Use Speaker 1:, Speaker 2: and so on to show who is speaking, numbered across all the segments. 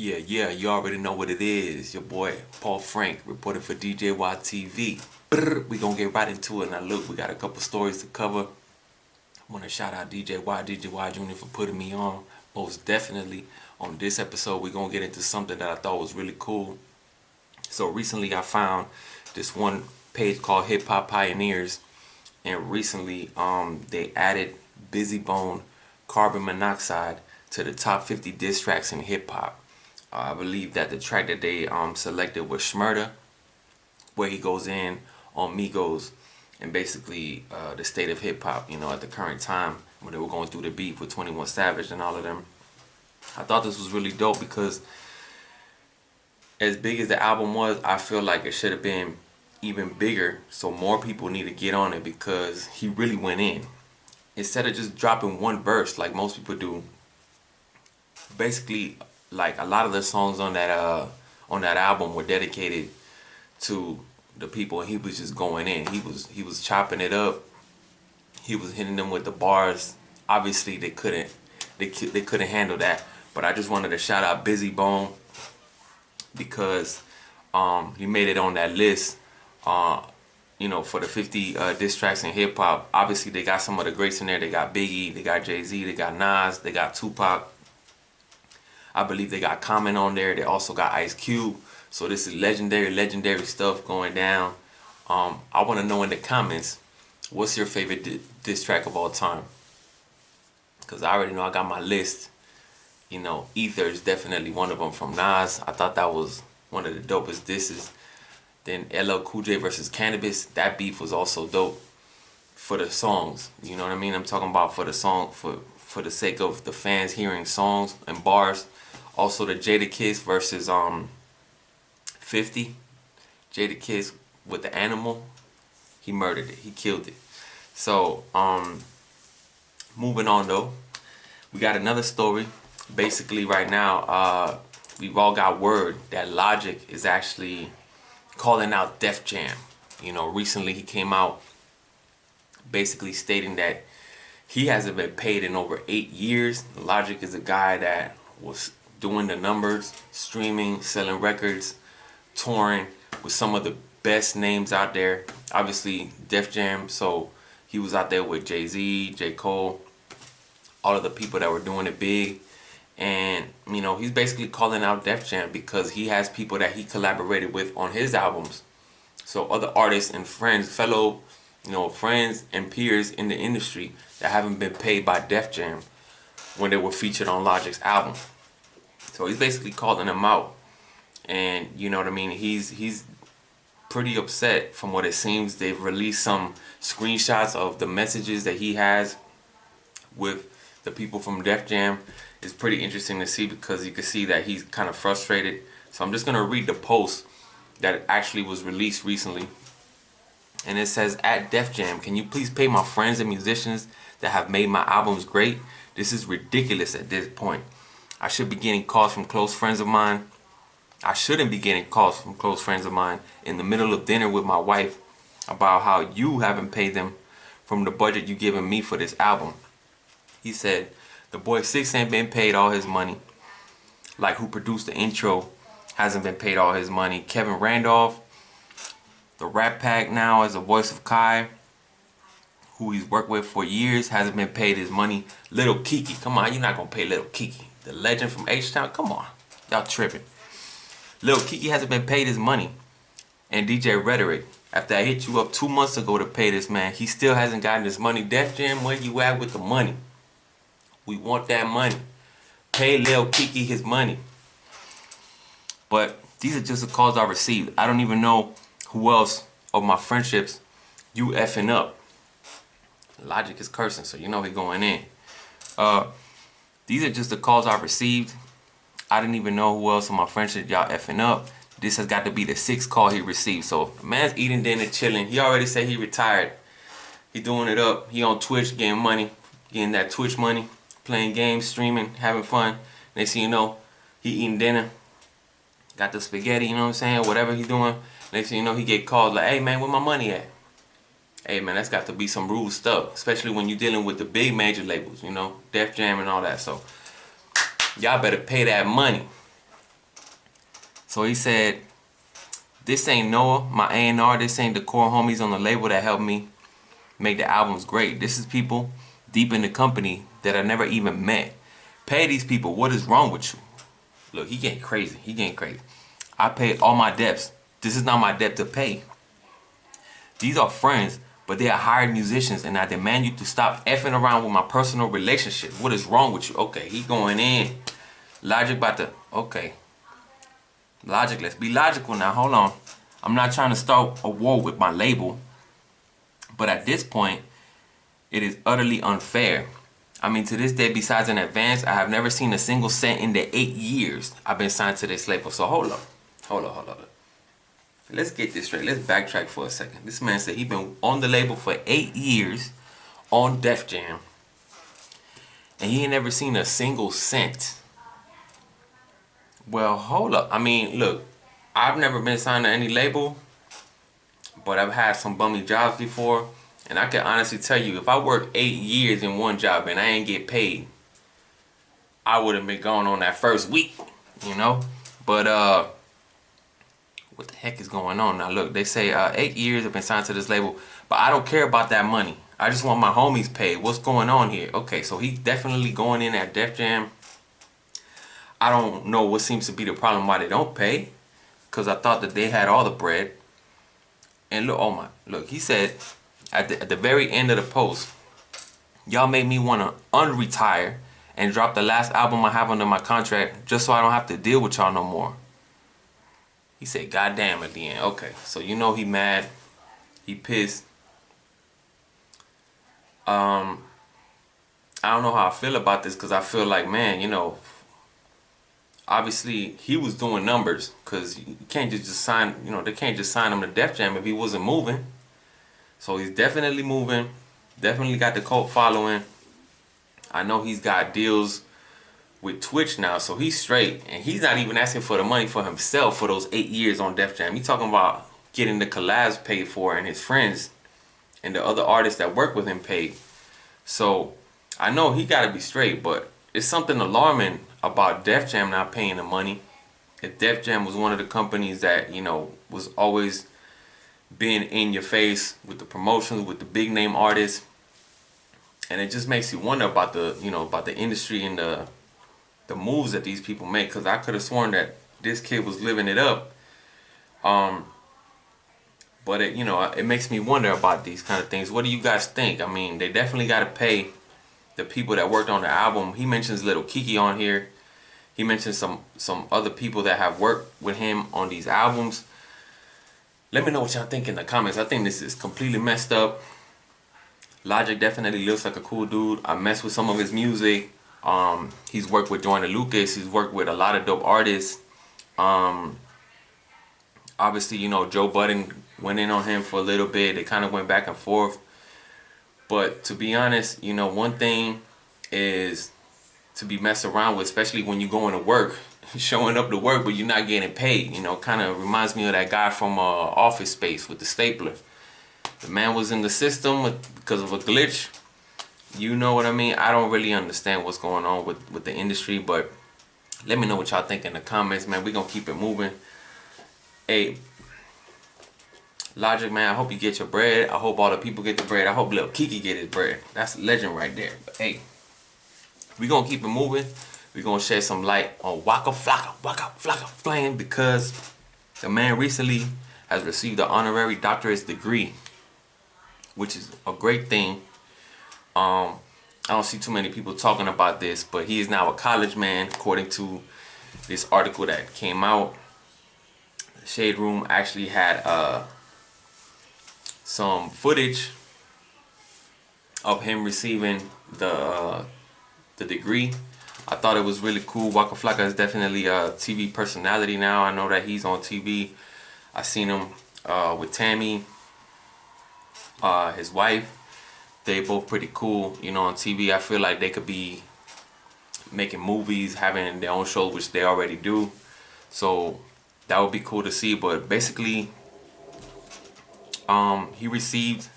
Speaker 1: Yeah, you already know what it is. Your boy, Paul Frank, reporting for DJY TV. We gonna get right into it. Now look, we got a couple stories to cover. I wanna shout out DJY Jr. for putting me on. Most definitely. On this episode, we're gonna get into something that I thought was really cool. So recently I found this one page called Hip Hop Pioneers, and recently they added Bizzy Bone, Carbon Monoxide to the top 50 diss tracks in hip hop. I believe that the track that they selected was Shmurda, where he goes in on Migos and basically the state of hip hop, at the current time when they were going through the beef with 21 Savage and all of them. I thought this was really dope because as big as the album was, I feel like it should have been even bigger, so more people need to get on it because he really went in. Instead of just dropping one verse like most people do, basically like a lot of the songs on that album were dedicated to the people, and he was just going in. He was chopping it up. He was hitting them with the bars. Obviously they couldn't handle that. But I just wanted to shout out Bizzy Bone because he made it on that list. For the 50 diss tracks in hip hop. Obviously they got some of the greats in there. They got Biggie, they got Jay-Z, they got Nas, they got Tupac. I believe they got Common on there. They also got Ice Cube. So this is legendary stuff going down. I want to know in the comments, what's your favorite diss track of all time? Because I already know I got my list. Ether is definitely one of them from Nas. I thought that was one of the dopest disses. Then LL Cool J versus Cannabis. That beef was also dope for the songs. You know what I mean? I'm talking about for the song, for the sake of the fans hearing songs and bars. Also the Jadakiss versus 50. Jadakiss with the Animal. He murdered it. He killed it. So moving on though. We got another story. Basically right now, we've all got word that Logic is actually calling out Def Jam. Recently he came out basically stating that he hasn't been paid in over 8 years. Logic is a guy that was doing the numbers, streaming, selling records, touring with some of the best names out there. Obviously Def Jam, so he was out there with Jay-Z, J. Cole, all of the people that were doing it big. And he's basically calling out Def Jam because he has people that he collaborated with on his albums. So other artists and friends, fellow friends and peers in the industry that haven't been paid by Def Jam when they were featured on Logic's album. So he's basically calling them out. And you know what I mean, he's pretty upset from what it seems. They've released some screenshots of the messages that he has with the people from Def Jam. It's pretty interesting to see because you can see that he's kind of frustrated. So I'm just going to read the post that actually was released recently. And it says, at Def Jam, can you please pay my friends and musicians that have made my albums great? This is ridiculous at this point. I should be getting calls from close friends of mine. I shouldn't be getting calls from close friends of mine in the middle of dinner with my wife about how you haven't paid them from the budget you given me for this album. He said, the boy 6 ain't been paid all his money. Like who produced the intro hasn't been paid all his money. Kevin Randolph, the Rat Pack now as the voice of Kai, who he's worked with for years, hasn't been paid his money. Little Kiki, come on, you're not gonna pay Little Kiki. The legend from H-Town, come on. Y'all tripping. Little Kiki hasn't been paid his money. And DJ Rhetoric, after I hit you up 2 months ago to pay this man, he still hasn't gotten his money. Def Jam, where you at with the money? We want that money. Pay Lil Kiki his money. But these are just the calls I received. I don't even know who else of my friendships you effing up. Logic is cursing, so he going in. These are just the calls I received. I didn't even know who else of my friendships y'all effing up. This has got to be the 6th call he received. So the man's eating dinner, chilling. He already said he retired. He doing it up. He on Twitch getting money, getting that Twitch money. Playing games, streaming, having fun. Next thing you know, he eating dinner. Got the spaghetti, you know what I'm saying? Whatever he doing. Next thing you know, he get called like, hey man, where my money at? Hey man, that's got to be some rude stuff. Especially when you're dealing with the big major labels, Def Jam and all that. So, y'all better pay that money. So he said, "This ain't Noah, my A&R. This ain't the core homies on the label that helped me make the albums great. This is people deep in the company that I never even met. Pay these people. What is wrong with you?" Look, he getting crazy. He getting crazy. "I paid all my debts. This is not my debt to pay. These are friends, but they are hired musicians, and I demand you to stop effing around with my personal relationship. What is wrong with you?" Okay, he going in. Logic about to, okay. Logic, let's be logical now. Hold on. I'm not trying to start a war with my label, but at this point, it is utterly unfair. I mean, to this day, besides an advance, I have never seen a single cent in the 8 years I've been signed to this label. So hold up. Hold up, hold up. Let's get this straight. Let's backtrack for a second. This man said he been on the label for 8 years on Def Jam, and he ain't never seen a single cent. Well, hold up. I mean, look, I've never been signed to any label, but I've had some bummy jobs before, and I can honestly tell you, if I worked 8 years in one job and I ain't get paid, I would have been gone on that first week, you know? But, what the heck is going on now? Look, they say 8 years I've been signed to this label, but I don't care about that money. I just want my homies paid. What's going on here? Okay, so he's definitely going in at Def Jam. I don't know what seems to be the problem why they don't pay, because I thought that they had all the bread. And look, oh my, look, he said at the very end of the post, "Y'all made me want to unretire and drop the last album I have under my contract just so I don't have to deal with y'all no more." He said, "Goddamn," at the end. Okay, so you know he mad. He pissed. I don't know how I feel about this, because I feel like, man, you know, obviously he was doing numbers, because you can't just sign, you know, they can't just sign him to Def Jam if he wasn't moving. So he's definitely moving. Definitely got the cult following. I know he's got deals with Twitch now, so he's straight, and he's not even asking for the money for himself for those 8 years on Def Jam. He's talking about getting the collabs paid for and his friends and the other artists that work with him paid. So I know he got to be straight, but it's something alarming about Def Jam not paying the money. If Def Jam was one of the companies that, you know, was always being in your face with the promotions, with the big name artists, and it just makes you wonder about the, you know, about the industry and the moves that these people make, because I could have sworn that this kid was living it up. But it, you know, it makes me wonder about these kind of things. What do you guys think? I mean, they definitely got to pay the people that worked on the album. He mentions Little Kiki on here. He mentions some other people that have worked with him on these albums. Let me know what y'all think in the comments. I think this is completely messed up. Logic definitely looks like a cool dude. I mess with some of his music. He's worked with Joyner Lucas. He's worked with a lot of dope artists. Obviously, you know, Joe Budden went in on him for a little bit. They kind of went back and forth. But to be honest, you know, one thing is to be messed around with, especially when you're going to work, showing up to work, but you're not getting paid. You know, kind of reminds me of that guy from Office Space with the stapler. The man was in the system because of a glitch. You know what I mean? I don't really understand what's going on with the industry, but let me know what y'all think in the comments, man. We're going to keep it moving. Hey, Logic, man, I hope you get your bread. I hope all the people get the bread. I hope Lil Kiki get his bread. That's a legend right there. But hey, we're going to keep it moving. We're going to shed some light on Waka Flocka flame, because the man recently has received an honorary doctorate degree, which is a great thing. I don't see too many people talking about this, but he is now a college man, according to this article that came out. The Shade Room actually had some footage of him receiving the degree. I thought it was really cool. Waka Flocka is definitely a TV personality now. I know that he's on TV. I seen him with Tammy, his wife. They both pretty cool, you know, on TV. I feel like they could be making movies, having their own shows, which they already do. So that would be cool to see. But basically, he received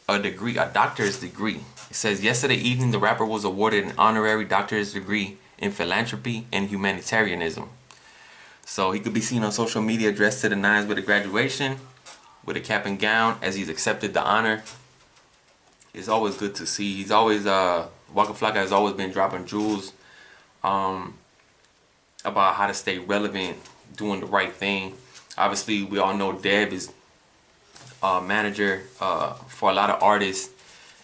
Speaker 1: a degree, a doctor's degree. It says, yesterday evening, the rapper was awarded an honorary doctor's degree in philanthropy and humanitarianism. So he could be seen on social media dressed to the nines with a graduation, with a cap and gown as he's accepted the honor. It's always good to see. He's always Waka Flocka has always been dropping jewels about how to stay relevant, doing the right thing. Obviously, we all know Deb is a manager for a lot of artists,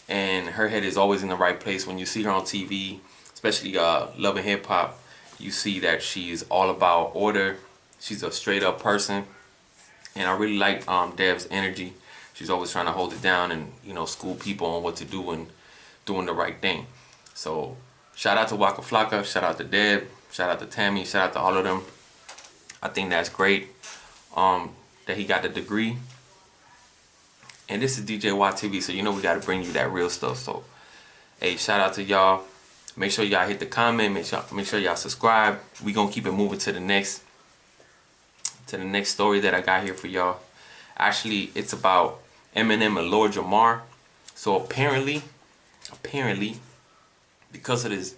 Speaker 1: and her head is always in the right place. When you see her on TV, especially Love and Hip Hop, you see that she is all about order. She's a straight up person, and I really like Deb's energy. She's always trying to hold it down and, you know, school people on what to do and doing the right thing. So shout out to Waka Flocka, shout out to Deb, shout out to Tammy, shout out to all of them. I think that's great that he got the degree. And this is DJ Y TV, so you know we got to bring you that real stuff. So hey, shout out to y'all. Make sure y'all hit the comment. Make sure y'all subscribe. We gonna keep it moving to the next story that I got here for y'all. Actually, it's about Eminem and Lord Jamar. So apparently, because of this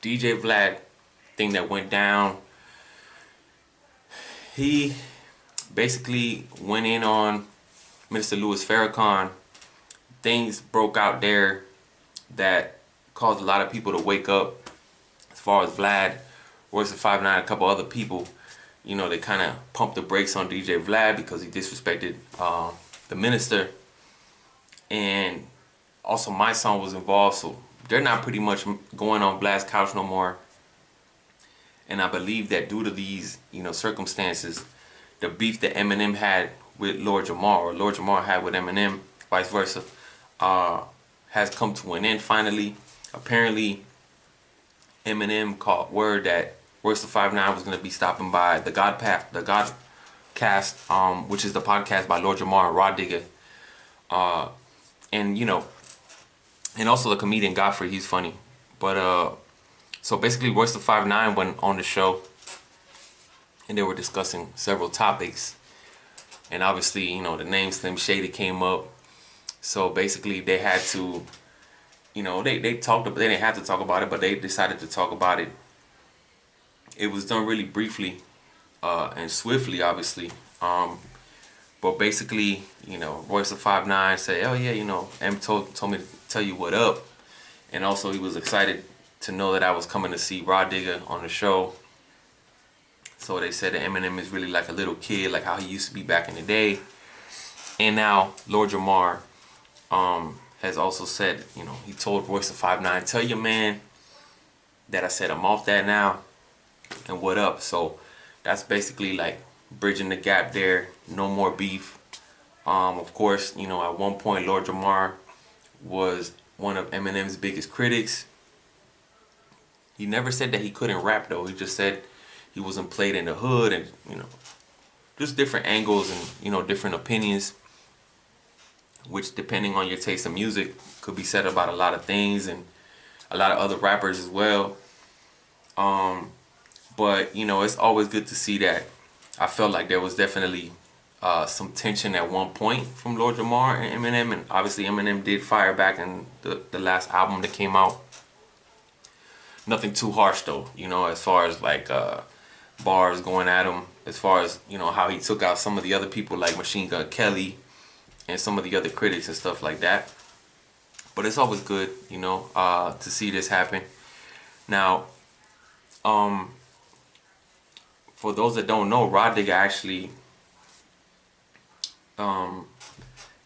Speaker 1: DJ Vlad thing that went down, he basically went in on Mr. Louis Farrakhan. Things broke out there that caused a lot of people to wake up. As far as Vlad, Royce da 5'9", a couple other people, you know, they kind of pumped the brakes on DJ Vlad because he disrespected the minister. And also my son was involved, so they're not pretty much going on Vlad's couch no more. And I believe that due to these, you know, circumstances, the beef that Eminem had with Lord Jamar, or Lord Jamar had with Eminem, vice versa, has come to an end finally. Apparently, Eminem caught word that Royce da 5'9" was going to be stopping by the Godcast, which is the podcast by Lord Jamar and Rod Digger. And, you know, and also the comedian Godfrey, he's funny. But, so basically Royce da 5'9" went on the show and they were discussing several topics. And obviously, you know, the name Slim Shady came up. So basically they had to, you know, they didn't have to talk about it, but they decided to talk about it. It was done really briefly and swiftly, obviously. But basically, you know, Royce da 5'9" said, oh yeah, you know, M told me to tell you what up. And also he was excited to know that I was coming to see Rod Digger on the show. So they said that Eminem is really like a little kid, like how he used to be back in the day. And now Lord Jamar has also said, you know, he told Royce da 5'9", tell your man that I said I'm off that now and what up. So that's basically like bridging the gap there. No more beef. Of course, you know, at one point Lord Jamar was one of Eminem's biggest critics. He never said that he couldn't rap though. He just said he wasn't played in the hood, and, you know, just different angles and, you know, different opinions, which depending on your taste of music could be said about a lot of things and a lot of other rappers as well. But, you know, it's always good to see that. I felt like there was definitely some tension at one point from Lord Jamar and Eminem, and obviously Eminem did fire back in the last album that came out. Nothing too harsh though, you know, as far as like bars going at him, as far as, you know, how he took out some of the other people like Machine Gun Kelly and some of the other critics and stuff like that. But it's always good, you know, to see this happen. Now, for those that don't know, Rod Digger actually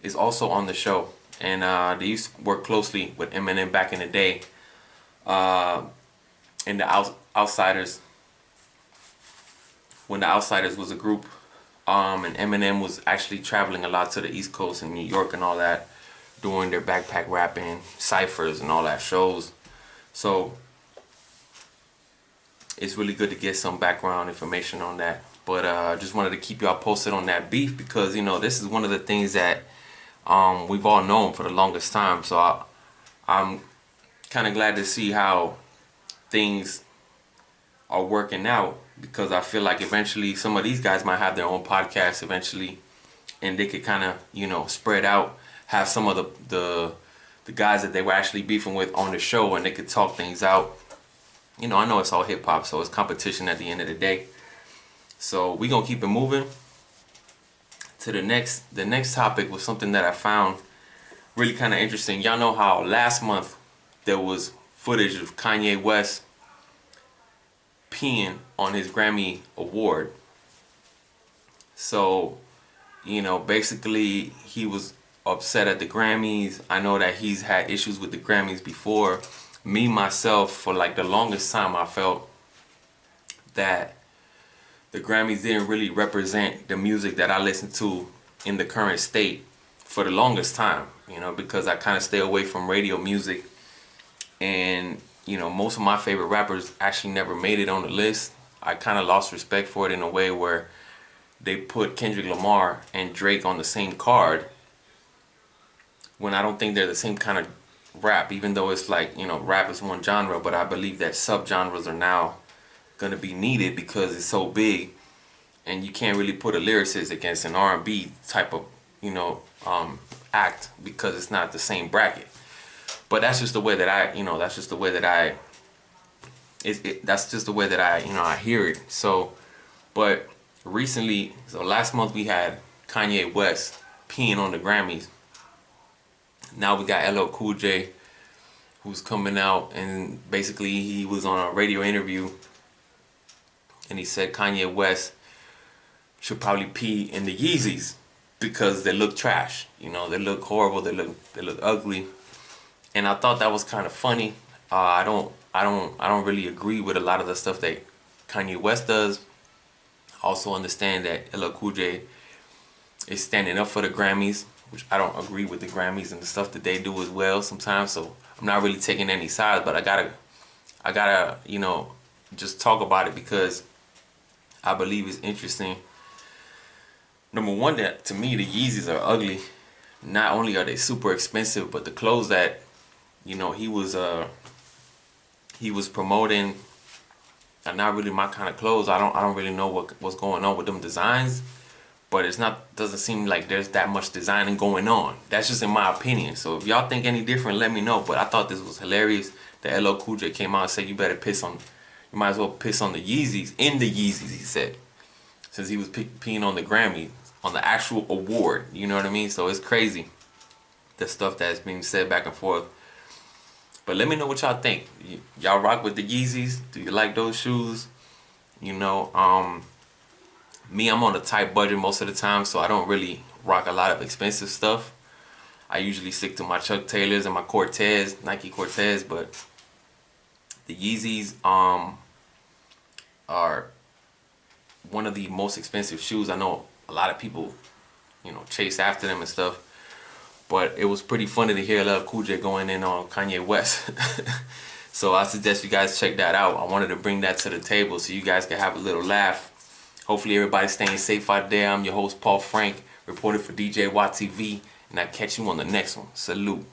Speaker 1: is also on the show, and they used to work closely with Eminem back in the day. In the Outsiders, when the Outsiders was a group, and Eminem was actually traveling a lot to the East Coast and New York and all that, doing their backpack rapping, ciphers and all that shows. So it's really good to get some background information on that. But I just wanted to keep y'all posted on that beef because, you know, this is one of the things that we've all known for the longest time. So I'm kind of glad to see how things are working out, because I feel like eventually some of these guys might have their own podcast eventually, and they could kind of, you know, spread out, have some of the guys that they were actually beefing with on the show, and they could talk things out. You know, I know it's all hip hop, so it's competition at the end of the day. So we gonna keep it moving to the next topic was something that I found really kind of interesting. Y'all know how last month there was footage of Kanye West peeing on his Grammy award. So, you know, basically he was upset at the Grammys. I know that he's had issues with the Grammys before. Me, myself, for like the longest time, I felt that the Grammys didn't really represent the music that I listen to in the current state for the longest time, you know, because I kind of stay away from radio music. And, you know, most of my favorite rappers actually never made it on the list. I kind of lost respect for it in a way where they put Kendrick Lamar and Drake on the same card when I don't think they're the same kind of rap, even though it's like, you know, rap is one genre, but I believe that subgenres are now going to be needed because it's so big, and you can't really put a lyricist against an R&B type of, you know, act because it's not the same bracket. But that's just the way that I, you know, that's just the way that I, that's just the way that I, you know, I hear it. So, but recently, so last month we had Kanye West peeing on the Grammys. Now we got LL Cool J, who's coming out, and basically he was on a radio interview and he said Kanye West should probably pee in the Yeezys because they look trash. You know, they look horrible, they look ugly. And I thought that was kind of funny. I don't really agree with a lot of the stuff that Kanye West does. I also understand that LL Cool J is standing up for the Grammys, which I don't agree with the Grammys and the stuff that they do as well sometimes. So I'm not really taking any sides, but I gotta, you know, just talk about it because I believe it's interesting. Number one, that to me the Yeezys are ugly. Not only are they super expensive, but the clothes that, you know, he was promoting are not really my kind of clothes. I don't really know what's going on with them designs, but doesn't seem like there's that much designing going on. That's just in my opinion. So if y'all think any different, let me know. But I thought this was hilarious that LL Cool J came out and said you might as well piss on the Yeezys, in the Yeezys, he said, since he was peeing on the Grammy, on the actual award. You know what I mean? So it's crazy, the stuff that's being said back and forth. But let me know what y'all think. Y'all rock with the Yeezys? Do you like those shoes? You know, me, I'm on a tight budget most of the time, so I don't really rock a lot of expensive stuff. I usually stick to my Chuck Taylors and my Cortez, Nike Cortez, but the Yeezys are one of the most expensive shoes. I know a lot of people, you know, chase after them and stuff, but it was pretty funny to hear LL Cool J going in on Kanye West. So I suggest you guys check that out. I wanted to bring that to the table so you guys can have a little laugh. Hopefully everybody's staying safe out there. I'm your host, Paul Frank, reporter for DJ Watt TV, and I'll catch you on the next one. Salute.